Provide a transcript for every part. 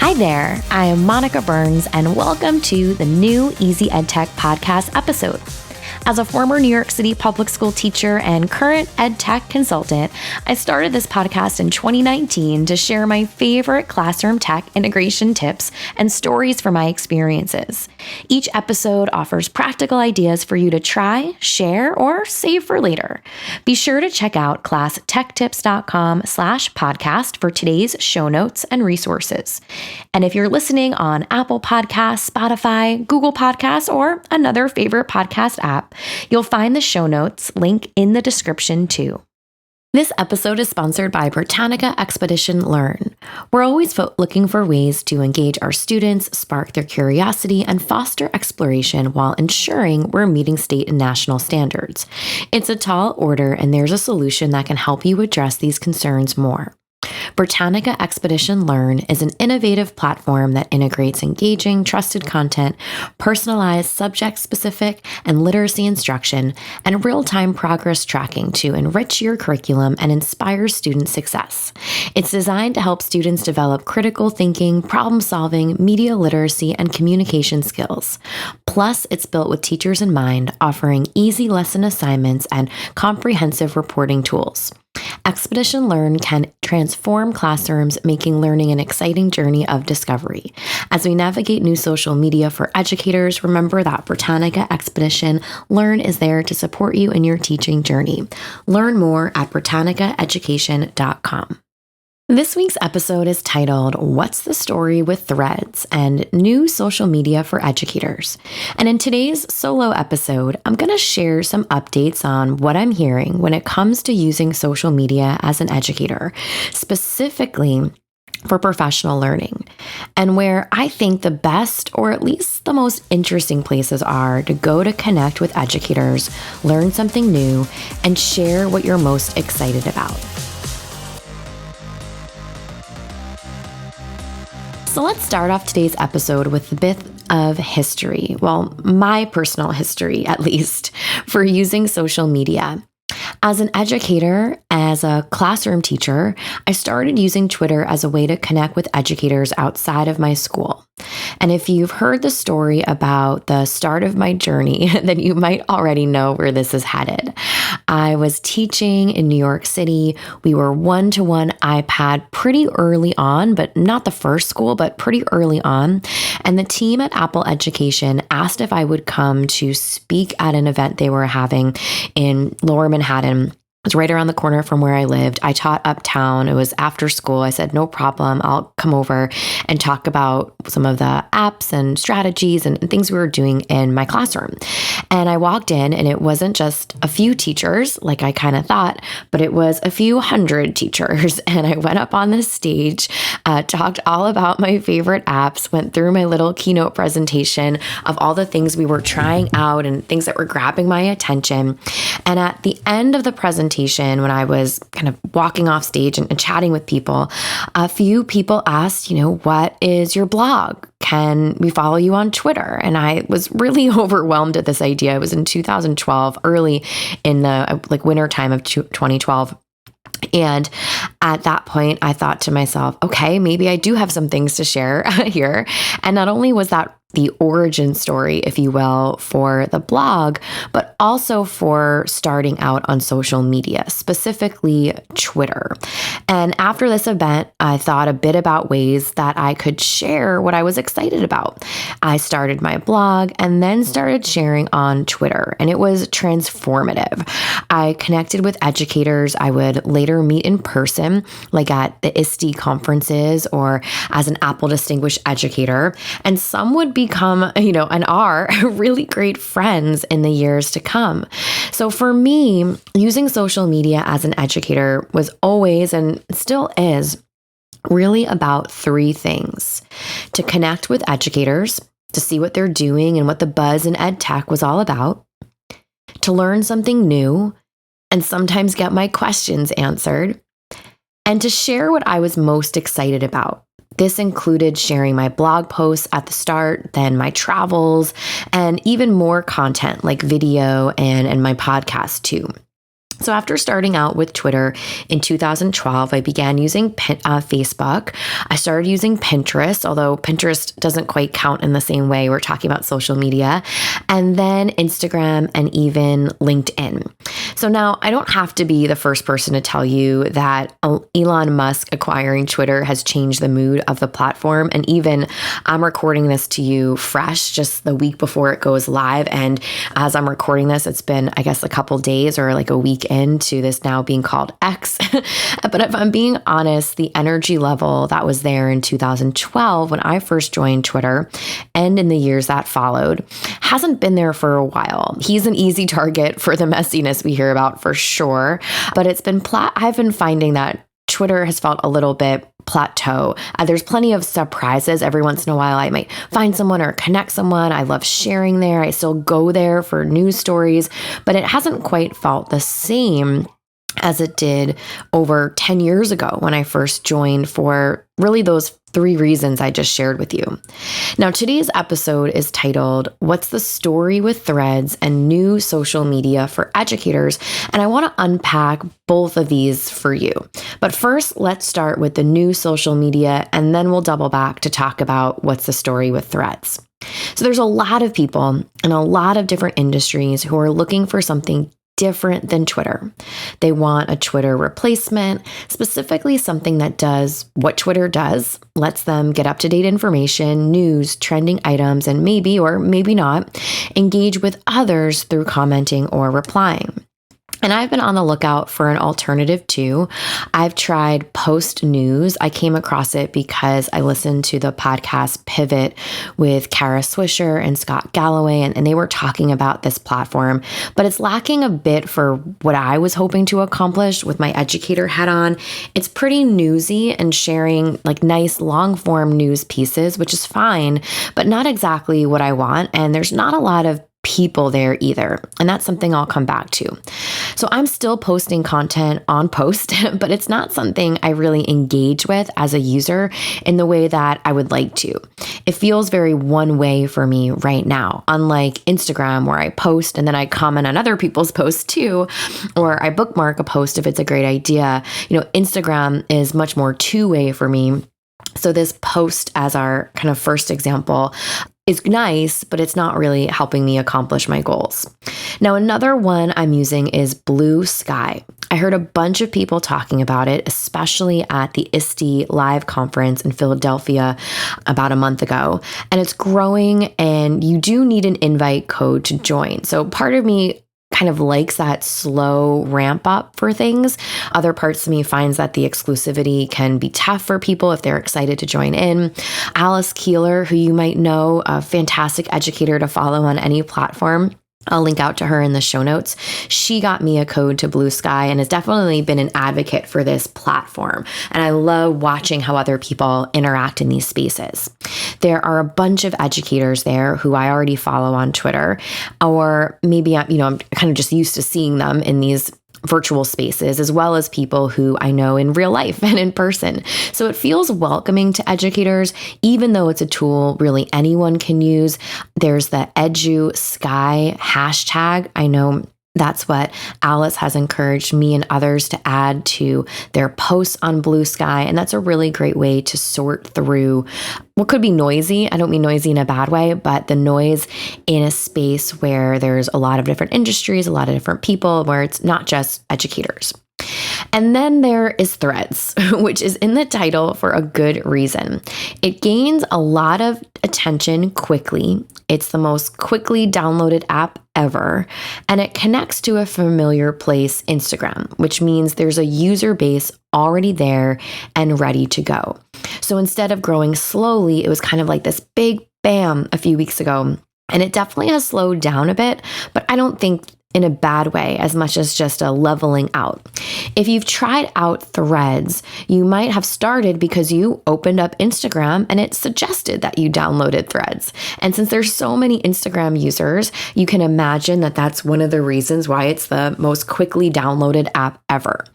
Hi there, I am Monica Burns, and welcome to the new Easy EdTech podcast episode. As a former New York City public school teacher and current EdTech consultant, I started this podcast in 2019 to share my favorite classroom tech integration tips and stories from my experiences. Each episode offers practical ideas for you to try, share, or save for later. Be sure to check out classtechtips.com/podcast for today's show notes and resources. And if you're listening on Apple Podcasts, Spotify, Google Podcasts, or another favorite podcast app, you'll find the show notes link in the description too. This episode is sponsored by Britannica Expedition Learn. We're always looking for ways to engage our students, spark their curiosity, and foster exploration while ensuring we're meeting state and national standards. It's a tall order, and there's a solution that can help you address these concerns more. Britannica Expedition Learn is an innovative platform that integrates engaging, trusted content, personalized, subject-specific, and literacy instruction, and real-time progress tracking to enrich your curriculum and inspire student success. It's designed to help students develop critical thinking, problem-solving, media literacy, and communication skills. Plus, it's built with teachers in mind, offering easy lesson assignments and comprehensive reporting tools. Expedition Learn can transform classrooms, making learning an exciting journey of discovery. As we navigate new social media for educators, remember that Britannica Expedition Learn is there to support you in your teaching journey. Learn more at britannicaeducation.com. This week's episode is titled, What's the Story with Threads and New Social Media for Educators? And in today's solo episode, I'm going to share some updates on what I'm hearing when it comes to using social media as an educator, specifically for professional learning, and where I think the best, or at least the most interesting places are to go to connect with educators, learn something new, and share what you're most excited about. So let's start off today's episode with a bit of history. Well, my personal history, at least, for using social media. As an educator, as a classroom teacher, I started using Twitter as a way to connect with educators outside of my school. And if you've heard the story about the start of my journey, then you might already know where this is headed. I was teaching in New York City. We were one-to-one iPad pretty early on, but not the first school, but pretty early on. And the team at Apple Education asked if I would come to speak at an event they were having in Lower Manhattan. It was right around the corner from where I lived. I taught uptown. It was after school. I said, no problem. I'll come over and talk about some of the apps and strategies and things we were doing in my classroom. And I walked in, and it wasn't just a few teachers like I kind of thought, but it was a few hundred teachers. And I went up on the stage, talked all about my favorite apps, went through my little keynote presentation of all the things we were trying out and things that were grabbing my attention. And at the end of the presentation, when I was kind of walking off stage and chatting with people, a few people asked, what is your blog? Can we follow you on Twitter? And I was really overwhelmed at this idea. It was in 2012, early in the winter time of 2012. And at that point, I thought to myself, okay, maybe I do have some things to share here. And not only was that the origin story, if you will, for the blog, but also for starting out on social media, specifically Twitter. And after this event, I thought a bit about ways that I could share what I was excited about. I started my blog and then started sharing on Twitter, and it was transformative. I connected with educators I would later meet in person, like at the ISTE conferences or as an Apple Distinguished Educator, and some would become, and are really great friends in the years to come. So for me, using social media as an educator was always, and still is, really about three things: to connect with educators, to see what they're doing and what the buzz in EdTech was all about, to learn something new and sometimes get my questions answered, and to share what I was most excited about. This included sharing my blog posts at the start, then my travels, and even more content like video and my podcast too. So after starting out with Twitter in 2012, I began using Facebook. I started using Pinterest, although Pinterest doesn't quite count in the same way. We're talking about social media. And then Instagram and even LinkedIn. So now I don't have to be the first person to tell you that Elon Musk acquiring Twitter has changed the mood of the platform. And even I'm recording this to you fresh just the week before it goes live. And as I'm recording this, it's been, I guess, a couple days or like a week into this now being called X. But if I'm being honest, the energy level that was there in 2012 when I first joined Twitter and in the years that followed hasn't been there for a while. He's an easy target for the messiness we hear about for sure. But I've been finding that Twitter has felt a little bit plateau. There's plenty of surprises. Every once in a while, I might find someone or connect someone. I love sharing there. I still go there for news stories, but it hasn't quite felt the same as it did over 10 years ago when I first joined for really those 3 reasons I just shared with you. Now, today's episode is titled, What's the Story with Threads and New Social Media for Educators? And I want to unpack both of these for you. But first, let's start with the new social media, and then we'll double back to talk about what's the story with Threads. So there's a lot of people in a lot of different industries who are looking for something different than Twitter. They want a Twitter replacement, specifically something that does what Twitter does, lets them get up-to-date information, news, trending items, and maybe or maybe not, engage with others through commenting or replying. And I've been on the lookout for an alternative too. I've tried Post News. I came across it because I listened to the podcast Pivot with Kara Swisher and Scott Galloway, and they were talking about this platform, but it's lacking a bit for what I was hoping to accomplish with my educator hat on. It's pretty newsy and sharing like nice long form news pieces, which is fine, but not exactly what I want. And there's not a lot of people there either. And that's something I'll come back to. So I'm still posting content on Post, but it's not something I really engage with as a user in the way that I would like to. It feels very one way for me right now, unlike Instagram where I post and then I comment on other people's posts too, or I bookmark a post if it's a great idea. Instagram is much more two-way for me. So this post as our kind of first example is nice, but it's not really helping me accomplish my goals. Now, another one I'm using is Blue Sky. I heard a bunch of people talking about it, especially at the ISTE live conference in Philadelphia about a month ago. And it's growing, and you do need an invite code to join. So part of me kind of likes that slow ramp up for things. Other parts of me finds that the exclusivity can be tough for people if they're excited to join in. Alice Keeler, who you might know, a fantastic educator to follow on any platform, I'll link out to her in the show notes. She got me a code to Blue Sky and has definitely been an advocate for this platform. And I love watching how other people interact in these spaces. There are a bunch of educators there who I already follow on Twitter, or maybe I'm kind of just used to seeing them in these virtual spaces, as well as people who I know in real life and in person. So it feels welcoming to educators, even though it's a tool really anyone can use. There's the Edu Sky hashtag. I know that's what Alice has encouraged me and others to add to their posts on Blue Sky. And that's a really great way to sort through what could be noisy. I don't mean noisy in a bad way, but the noise in a space where there's a lot of different industries, a lot of different people, where it's not just educators. And then there is Threads, which is in the title for a good reason. It gains a lot of attention quickly. It's the most quickly downloaded app ever, and it connects to a familiar place, Instagram, which means there's a user base already there and ready to go. So instead of growing slowly, it was kind of like this big bam a few weeks ago. And it definitely has slowed down a bit, but I don't think in a bad way, as much as just a leveling out. If you've tried out Threads, you might have started because you opened up Instagram and it suggested that you downloaded Threads. And since there's so many Instagram users, you can imagine that that's one of the reasons why it's the most quickly downloaded app ever.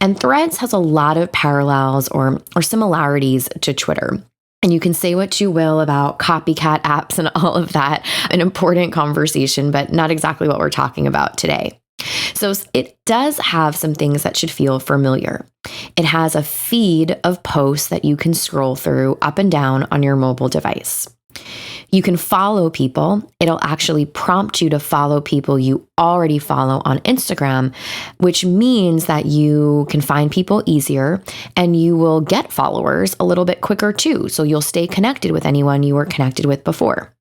And Threads has a lot of parallels or similarities to Twitter. And you can say what you will about copycat apps and all of that, an important conversation, but not exactly what we're talking about today. So it does have some things that should feel familiar. It has a feed of posts that you can scroll through up and down on your mobile device. You can follow people. It'll actually prompt you to follow people you already follow on Instagram, which means that you can find people easier and you will get followers a little bit quicker too. So you'll stay connected with anyone you were connected with before.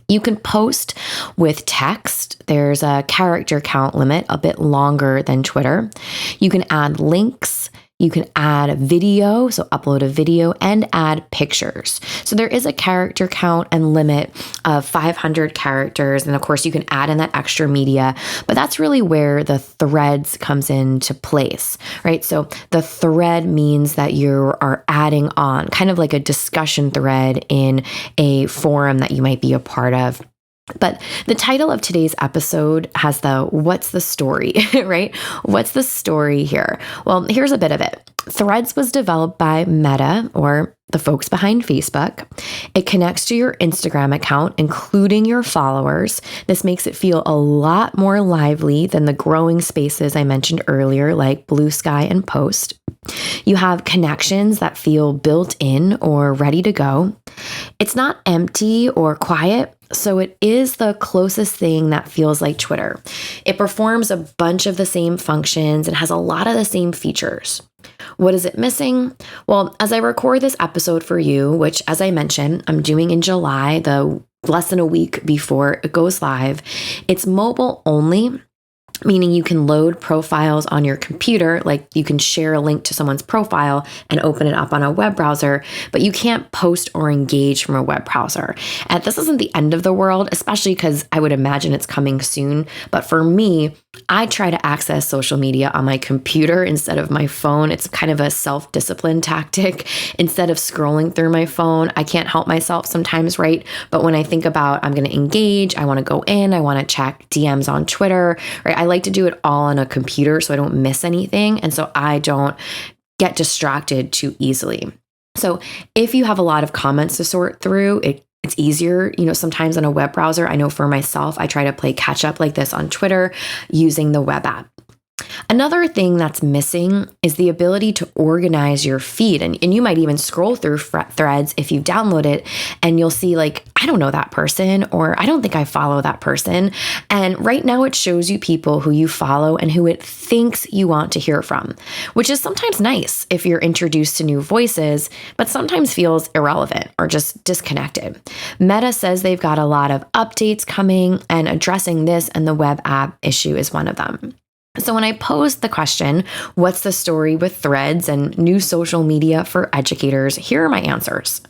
You can post with text. There's a character count limit, a bit longer than Twitter. You can add links. You can add a video, so upload a video, and add pictures. So there is a character count and limit of 500 characters. And of course, you can add in that extra media, but that's really where the threads comes into place, right? So the thread means that you are adding on kind of like a discussion thread in a forum that you might be a part of. But the title of today's episode has the what's the story, right? What's the story here? Well, here's a bit of it. Threads was developed by Meta, or the folks behind Facebook. It connects to your Instagram account, including your followers. This makes it feel a lot more lively than the growing spaces I mentioned earlier, like Blue Sky and Post. You have connections that feel built in or ready to go. It's not empty or quiet, so it is the closest thing that feels like Twitter. It performs a bunch of the same functions and has a lot of the same features. What is it missing? Well, as I record this episode for you, which as I mentioned, I'm doing in July, the less than a week before it goes live, it's mobile only, meaning you can load profiles on your computer, like you can share a link to someone's profile and open it up on a web browser, but you can't post or engage from a web browser. And this isn't the end of the world, especially because I would imagine it's coming soon. But for me, I try to access social media on my computer instead of my phone. It's kind of a self-discipline tactic. Instead of scrolling through my phone, I can't help myself sometimes, right? But when I think about I'm going to engage, I want to go in, I want to check DMs on Twitter, right? I like to do it all on a computer so I don't miss anything. And so I don't get distracted too easily. So if you have a lot of comments to sort through, it's easier, sometimes on a web browser. I know for myself, I try to play catch up like this on Twitter using the web app. Another thing that's missing is the ability to organize your feed. And you might even scroll through threads if you download it and you'll see like, I don't know that person, or I don't think I follow that person. And right now it shows you people who you follow and who it thinks you want to hear from, which is sometimes nice if you're introduced to new voices, but sometimes feels irrelevant or just disconnected. Meta says they've got a lot of updates coming, and addressing this and the web app issue is one of them. So when I posed the question, what's the story with threads and new social media for educators, here are my answers.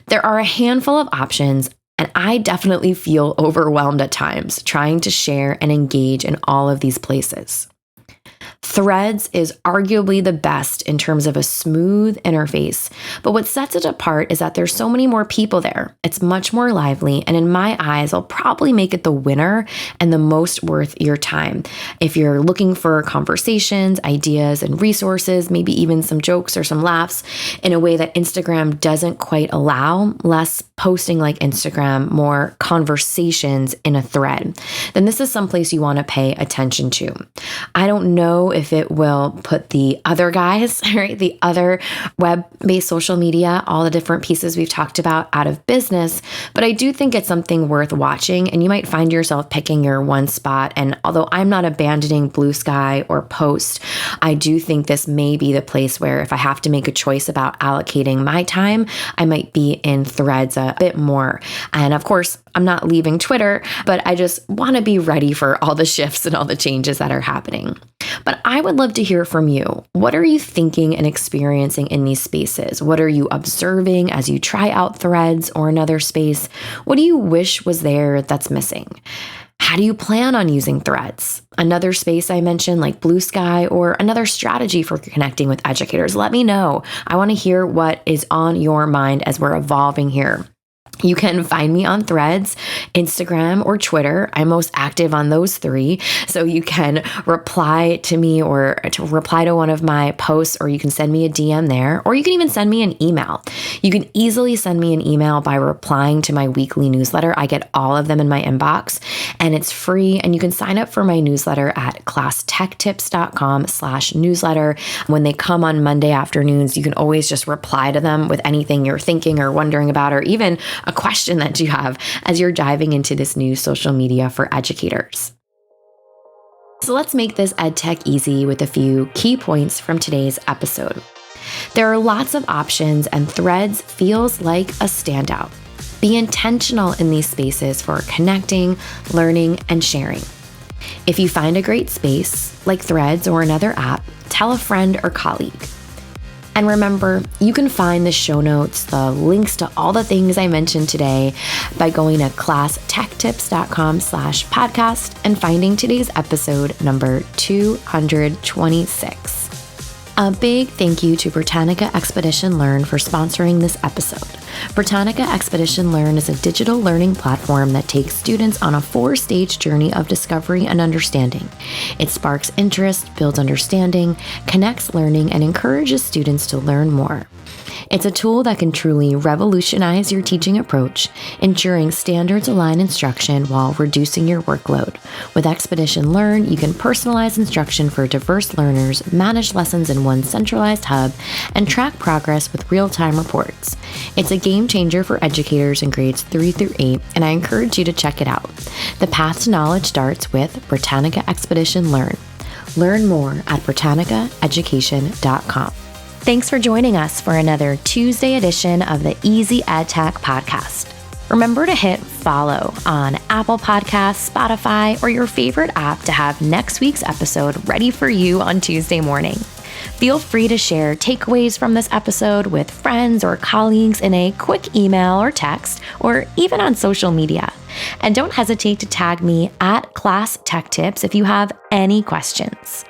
There are a handful of options, and I definitely feel overwhelmed at times trying to share and engage in all of these places. Threads is arguably the best in terms of a smooth interface, but what sets it apart is that there's so many more people there. It's much more lively, and in my eyes, I'll probably make it the winner and the most worth your time. If you're looking for conversations, ideas, and resources, maybe even some jokes or some laughs in a way that Instagram doesn't quite allow, less posting like Instagram, more conversations in a thread, then this is someplace you want to pay attention to. I don't know if it will put the other guys, right, the other web-based social media, all the different pieces we've talked about, out of business, but I do think it's something worth watching, and you might find yourself picking your one spot. And although I'm not abandoning Blue Sky or Post, I do think this may be the place where if I have to make a choice about allocating my time, I might be in Threads a bit more. And of course, I'm not leaving Twitter, but I just want to be ready for all the shifts and all the changes that are happening. But I would love to hear from you. What are you thinking and experiencing in these spaces? What are you observing as you try out Threads or another space? What do you wish was there that's missing? How do you plan on using Threads? Another space I mentioned like Blue Sky, or another strategy for connecting with educators? Let me know. I want to hear what is on your mind as we're evolving here. You can find me on Threads, Instagram, or Twitter. I'm most active on those three. So you can reply to me or to reply to one of my posts, or you can send me a DM there, or you can even send me an email. You can easily send me an email by replying to my weekly newsletter. I get all of them in my inbox, and it's free. And you can sign up for my newsletter at classtechtips.com/newsletter. When they come on Monday afternoons, you can always just reply to them with anything you're thinking or wondering about, or even a question that you have as you're diving into this new social media for educators. So let's make this EdTech easy with a few key points from today's episode. There are lots of options, and Threads feels like a standout. Be intentional in these spaces for connecting, learning, and sharing. If you find a great space, like Threads or another app, tell a friend or colleague. And remember, you can find the show notes, the links to all the things I mentioned today by going to classtechtips.com/podcast and finding today's episode number 226. A big thank you to Britannica Expedition Learn for sponsoring this episode. Britannica Expedition Learn is a digital learning platform that takes students on a 4-stage journey of discovery and understanding. It sparks interest, builds understanding, connects learning, and encourages students to learn more. It's a tool that can truly revolutionize your teaching approach, ensuring standards-aligned instruction while reducing your workload. With Expedition Learn, you can personalize instruction for diverse learners, manage lessons in one centralized hub, and track progress with real-time reports. It's a game changer for educators in grades 3 through 8, and I encourage you to check it out. The path to knowledge starts with Britannica Expedition Learn. Learn more at britannicaeducation.com. Thanks for joining us for another Tuesday edition of the Easy EdTech podcast. Remember to hit follow on Apple Podcasts, Spotify, or your favorite app to have next week's episode ready for you on Tuesday morning. Feel free to share takeaways from this episode with friends or colleagues in a quick email or text, or even on social media. And don't hesitate to tag me at Class Tech Tips if you have any questions.